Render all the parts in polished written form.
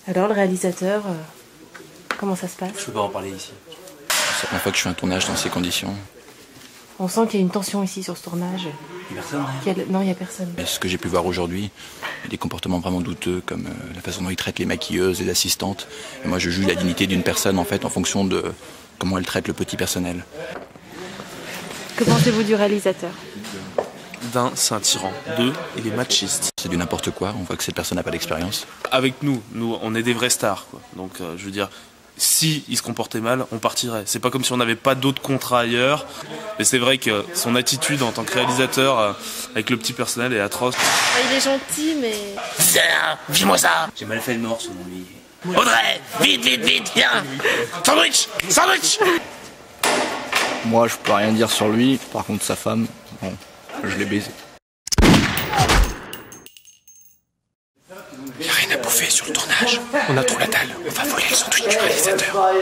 Alors le réalisateur, comment ça se passe? Je peux pas en parler ici. C'est la première fois que je fais un tournage dans ces conditions. On sent qu'il y a une tension ici sur ce tournage. Il y a personne. Non, il n'y a personne. Et ce que j'ai pu voir aujourd'hui, il y a des comportements vraiment douteux, comme la façon dont ils traitent les maquilleuses, les assistantes. Et moi, je juge la dignité d'une personne, en fait, en fonction de comment elle traite le petit personnel. Que pensez-vous du réalisateur? D'un, c'est un tyran. Deux, il est machiste. C'est du n'importe quoi, on voit que cette personne n'a pas d'expérience. Avec nous, on est des vrais stars, quoi. Donc, je veux dire, si il se comportait mal, on partirait. C'est pas comme si on n'avait pas d'autres contrats ailleurs. Mais c'est vrai que son attitude en tant que réalisateur avec le petit personnel est atroce. Il est gentil, mais... Tiens, vis-moi ça. J'ai mal fait de mort selon lui. Audrey, vite, vite, vite, viens. Sandwich, sandwich. Moi, je peux rien dire sur lui. Par contre, sa femme, bon, je l'ai baisé. Il n'y a rien à bouffer sur le tournage. On a trop la dalle. On va voler le sandwich du réalisateur.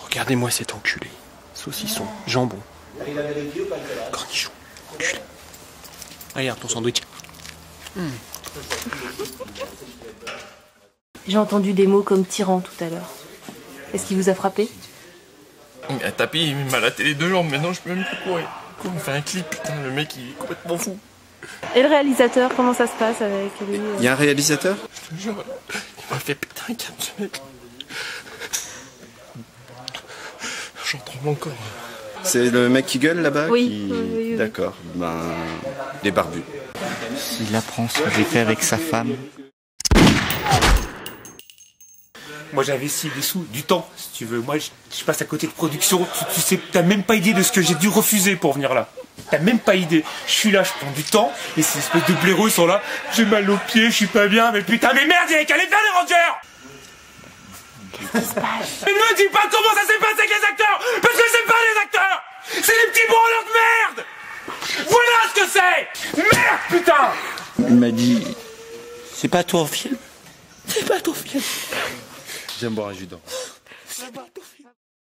Regardez-moi cet enculé. Saucisson, jambon, cornichon, enculé. Regarde ton sandwich. J'ai entendu des mots comme tyran tout à l'heure. Est-ce qu'il vous a frappé? Il m'a tapé, il m'a laté les deux jambes, maintenant je peux même plus courir. On fait un clip, putain, le mec il est complètement fou. Et le réalisateur, comment ça se passe avec lui? Il y a un réalisateur? Je te jure, il m'a fait péter un câble ce mec. J'en tremble encore. C'est le mec qui gueule là-bas? Oui, oui. D'accord, les barbus. S'il apprend ce que j'ai fait avec sa femme. Moi j'avais investi des sous, du temps, si tu veux. Moi je passe à côté de production. Tu sais, t'as même pas idée de ce que j'ai dû refuser pour venir là. T'as même pas idée. Je suis là, je prends du temps, et ces espèces de blaireaux sont là. J'ai mal aux pieds, je suis pas bien, mais putain, mais merde, il y avait qu'à les faire les rangers. Qu'est-ce qui se passe? Mais ne me dis pas comment ça s'est passé avec les acteurs, parce que c'est pas les acteurs. C'est des petits branleurs de merde. Voilà ce que c'est. Merde, putain. Il m'a dit, c'est pas ton film. C'est pas ton film. J'aime boire un jus d'or.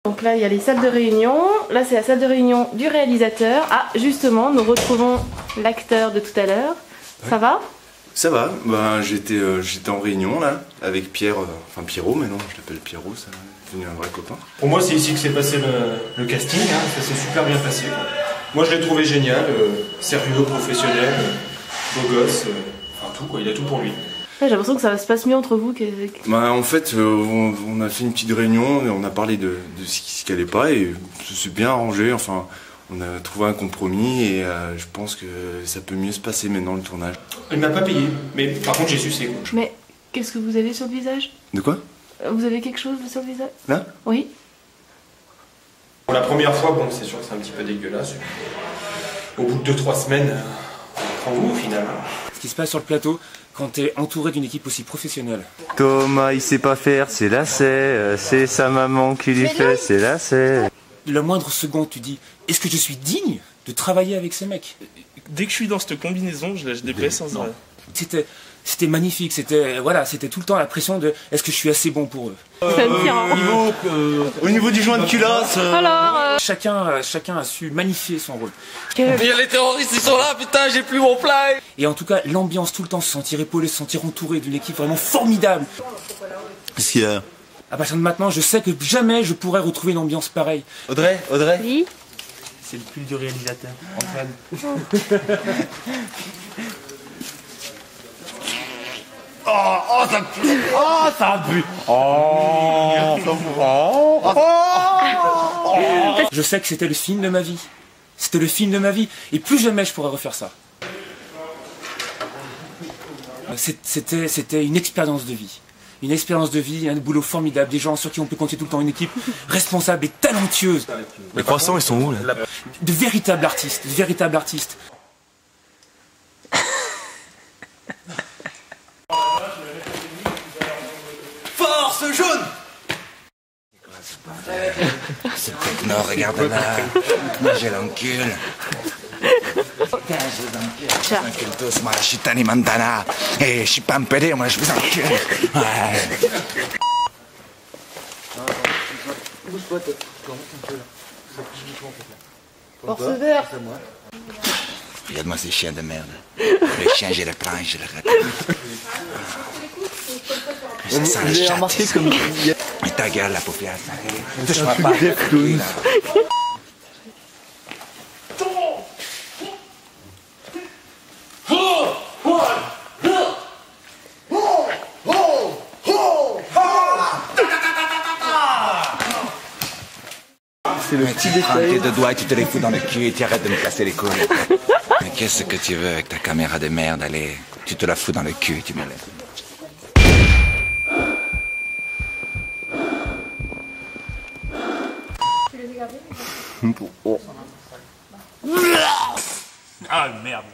Donc là, il y a les salles de réunion. Là, c'est la salle de réunion du réalisateur. Ah, justement, nous retrouvons l'acteur de tout à l'heure. Ça va? Ça va, j'étais en réunion là, avec Pierre, enfin Pierrot maintenant, je l'appelle Pierrot, ça est devenu un vrai copain. Pour moi c'est ici que s'est passé le casting, hein. Ça s'est super bien passé, quoi. Moi je l'ai trouvé génial, sérieux, professionnel, beau gosse, enfin tout quoi, il a tout pour lui. J'ai l'impression que ça se passe mieux entre vous que... En fait, on a fait une petite réunion et on a parlé de ce qui allait pas et ça s'est bien arrangé, enfin on a trouvé un compromis et je pense que ça peut mieux se passer maintenant le tournage. Il m'a pas payé, mais par contre j'ai sucé quoi. Mais qu'est-ce que vous avez sur le visage? De quoi? Vous avez quelque chose sur le visage? Là? Oui. Pour la première fois, bon c'est sûr que c'est un petit peu dégueulasse. Au bout de 2-3 semaines, on prend goût au final. Ce qui se passe sur le plateau, quand t'es entouré d'une équipe aussi professionnelle. Thomas, il sait pas faire ses lacets, c'est sa maman qui lui fait ses lacets. La moindre seconde, tu dis, est-ce que je suis digne de travailler avec ces mecs? Dès que je suis dans cette combinaison, je lâche des baisses sans arrêt. C'était magnifique, c'était tout le temps la pression de est-ce que je suis assez bon pour eux. Au niveau du joint de culasse. Alors Chacun a su magnifier son rôle. Il y a les terroristes, ils sont là, putain, j'ai plus mon plat. Et en tout cas, l'ambiance tout le temps, se sentir épaulé, se sentir entouré d'une équipe vraiment formidable. Qu'est-ce qu'il y a? À partir de maintenant, je sais que jamais je pourrais retrouver une ambiance pareille. Audrey? Oui. C'est le pull du réalisateur, Antoine. Oh, ça pue. Oh, ça pue. Je sais que c'était le film de ma vie. C'était le film de ma vie. Et plus jamais je pourrais refaire ça. C'était une expérience de vie. Une expérience de vie, un boulot formidable, des gens sur qui on peut compter tout le temps, une équipe responsable et talentueuse. Les croissants, ils sont où là? De véritables artistes, de véritables artistes. Force jaune. C'est techno, regarde-la. Moi j'ai l'encule. Je vous encule tous, moi je suis Tony Montana. Et je suis pas un pédé, moi je vous encule. Ouais. Force vert. Regarde-moi ces chiens de merde. Le chien, je le prends et je le rattrape. Ça sent le chat. Remarqué comme... Mais ta gueule, la paupière. Touche-moi pas. C'est le petit détail. Tes deux doigts, tu te les fous dans le cul et tu arrêtes de me casser les couilles. Mais qu'est-ce que tu veux avec ta caméra de merde? Allez, tu te la fous dans le cul et tu me laisses. Ah merde.